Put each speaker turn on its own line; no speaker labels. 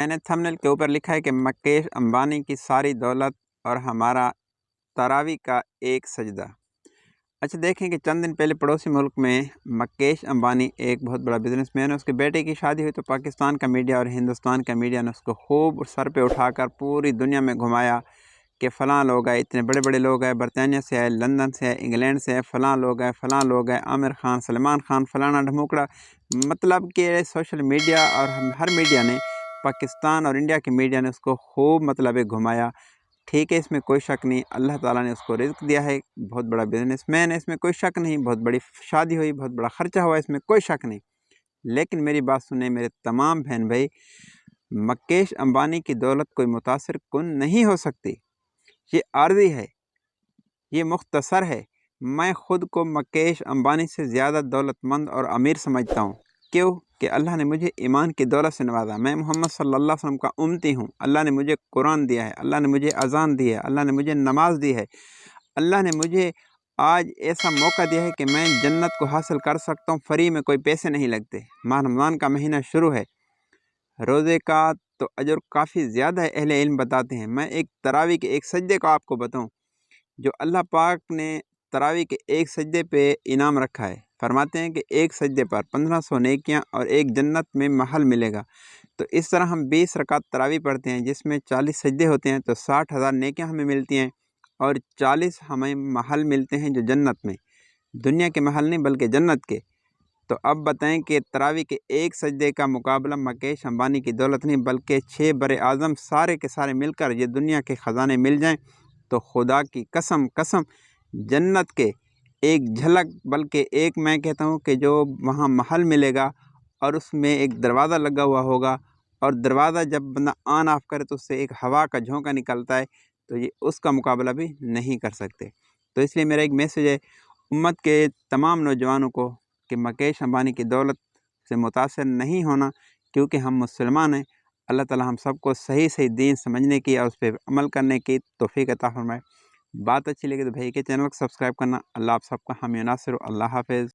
मैंने थंबनेल के ऊपर लिखा है कि मुकेश अंबानी की सारी दौलत और हमारा तरावी का एक सजदा। अच्छा देखें कि चंद दिन पहले पड़ोसी मुल्क में मुकेश अंबानी एक बहुत बड़ा बिजनेसमैन है, उसके बेटे की शादी हुई तो पाकिस्तान का मीडिया और हिंदुस्तान का मीडिया ने उसको खूब सर पे उठाकर पूरी दुनिया में घुमाया कि फ़लाँ लोग आए, इतने बड़े बड़े लोग आए, बरतानिया से आए, लंदन से आए, इंग्लैंड से आए, फ़लाँ लोग आए, फ़लाँ लोग आए, आमिर खान, सलमान खान, फ़लाना ढमूकड़ा। मतलब कि सोशल मीडिया और हर मीडिया ने, पाकिस्तान और इंडिया के मीडिया ने उसको खूब मतलब घुमाया। ठीक है, इसमें कोई शक नहीं, अल्लाह ताला ने उसको रिज़्क़ दिया है, बहुत बड़ा बिजनेसमैन है, इसमें कोई शक नहीं, बहुत बड़ी शादी हुई, बहुत बड़ा ख़र्चा हुआ, इसमें कोई शक नहीं। लेकिन मेरी बात सुने मेरे तमाम बहन भाई, मुकेश अंबानी की दौलत कोई मुतासिर कुन नहीं हो सकती। ये आर्जी है, ये मुख्तसर है। मैं ख़ुद को मुकेश अंबानी से ज़्यादा दौलतमंद और अमीर समझता हूँ। क्यों? कि अल्लाह ने मुझे ईमान की दौलत से नवाजा। मैं मोहम्मद सल्लल्लाहु अलैहि वसल्लम का उम्मती हूँ। अल्लाह ने मुझे कुरान दिया है, अल्लाह ने मुझे अज़ान दी है, अल्लाह ने मुझे नमाज दी है, अल्लाह ने मुझे आज ऐसा मौका दिया है कि मैं जन्नत को हासिल कर सकता हूँ, फ्री में, कोई पैसे नहीं लगते। माह रमज़ान का महीना शुरू है, रोज़े का तो अजर काफ़ी ज़्यादा है, अहले इल्म बताते हैं। मैं एक तरावी के एक सजदे को आपको बताऊँ, जो अल्लाह पाक ने तरावी के एक सजदे पे इनाम रखा है। फरमाते हैं कि एक सजदे पर 1500 नेकियां और एक जन्नत में महल मिलेगा। तो इस तरह हम 20 रकात तरावी पढ़ते हैं जिसमें 40 सजदे होते हैं, तो 60,000 नेकियां हमें मिलती हैं और 40 हमें महल मिलते हैं जो जन्नत में, दुनिया के महल नहीं बल्कि जन्नत के। तो अब बताएं कि तरावी के एक सजदे का मुकाबला मुकेश अंबानी की दौलत नहीं बल्कि 6 बड़े आज़म सारे के सारे मिलकर ये दुनिया के ख़जाने मिल जाएं तो खुदा की कसम कसम जन्नत के एक झलक, बल्कि एक मैं कहता हूँ कि जो वहाँ महल मिलेगा और उसमें एक दरवाज़ा लगा हुआ होगा और दरवाज़ा जब बंदा ऑन ऑफ करे तो उससे एक हवा का झोंका निकलता है, तो ये उसका मुकाबला भी नहीं कर सकते। तो इसलिए मेरा एक मैसेज है उम्मत के तमाम नौजवानों को कि मुकेश अंबानी की दौलत से मुतासर नहीं होना, क्योंकि हम मुसलमान हैं। अल्लाह ताला हम सबको सही सही दीन समझने की और उस पर अमल करने की तौफीक अता फरमाए। बात अच्छी लगी तो भाई के चैनल को सब्सक्राइब करना। अल्लाह आप सबका हामी नासिर। अल्लाह हाफिज़।